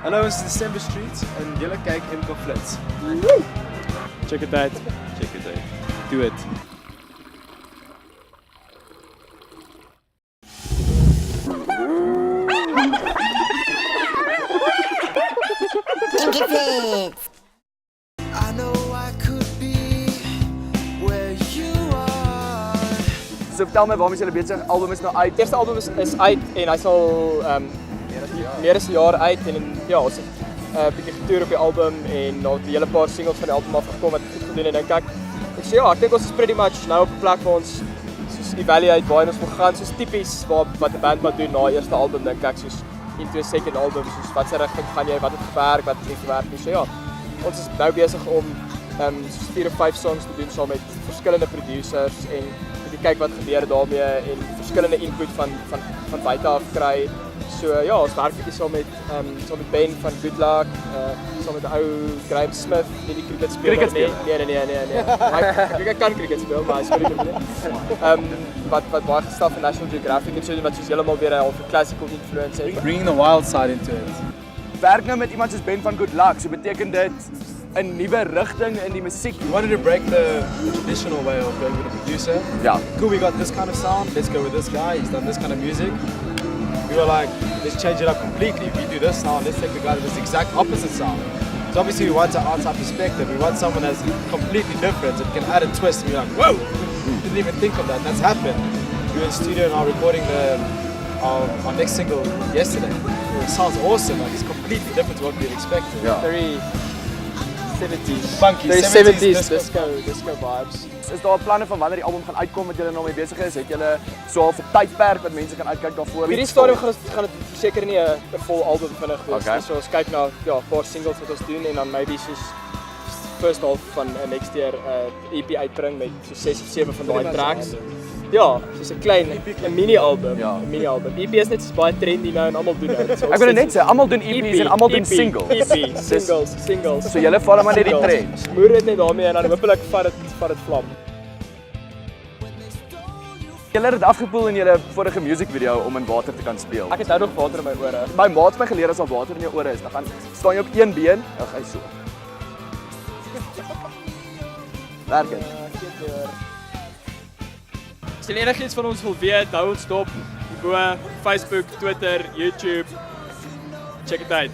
Hallo, ons is December Street en julle kyk in Conflits. Check it out. Check it out. Do it. I know I could be where you are. So vertel my waarom is julle besig? Album is nou uit. Eerste album is uit en hy sal meer as 'n jaar uit en ja, ons het 'n bietjie getoer op die album en nou het 'n hele paar singles van die album afgekom wat goed gedoen en dink ek so ja, ek dink ons is pretty much nou op 'n plek waar ons soos evaluate waar ons wil gaan, soos tipies wat 'n band moet doen na eerste album dink ek soos into a second album, soos wat se rigting gaan jy, wat het gewerk, wat het nie gewerk nie. So ja, ons is nou besig om soos 4 of 5 songs te doen saam met verskillende producers en kyk wat gebeur daarmee en verskillende input van buite af kry. So ja, ons werk bietjie saam met Ben van Good Luck, saam met ou Graham Smith, die cricket speler. Nee. Ek kan cricket speel, maar hy speel nie. Wat baie gestaf in National Geographic en so wat soos heeltemal weer 'n classical influence het. Bringing the wild side into it. Werk nou met iemand soos Ben van Good Luck, so beteken dit 'n nuwe rigting in die musiek. We wanted to break the traditional way of going with a producer. Ja. Cool, we got this kind of sound, let's go with this guy, he's done this kind of music. We were like, let's change it up completely. If you do this sound, let's take the guy that does the exact opposite sound. So obviously we want an outside perspective. We want someone that's completely different that can add a twist and you're like, whoa! Didn't even think of that. That's happened. We were in the studio and are recording our next single yesterday. It sounds awesome. Like it's completely different to what we had expected. Ja. Very 70s. Funky, Very 70s disco vibes. Is daar planne van wanneer die album gaan uitkom wat julle nou mee besig is? Het julle so 'n tydperk wat mense kan uitkyk daarvoor? Op hierdie stadium gaan dit seker nie 'n vol album vinnig wees nie. So ons kyk na 'n paar singles wat ons doen en dan maybe soos first half van next year EP uitbring met so 6 of 7 van daai tracks. Ja, soos 'n klein mini album. Ja. 'n mini album. EP is net so baie trendy nou en almal doen dit. So Ek wil net sê, almal doen EP's en almal doen singles. EP, singles. So julle val maar net die trend. Smoor dit net daarmee en dan hopelik vat dit vlam. Julle het dit afgepoel in julle vorige musiekvideo om in water te kan speel. Ek het nou nog water in my ore. My maat het my geleer as daar water in jou ore is, dan gaan staan jy op een been, dan gaan jy so. Werk dit. As jy enigiets van ons wil weet, hou ons dop. Hierbo Facebook, Twitter, YouTube. Check it out.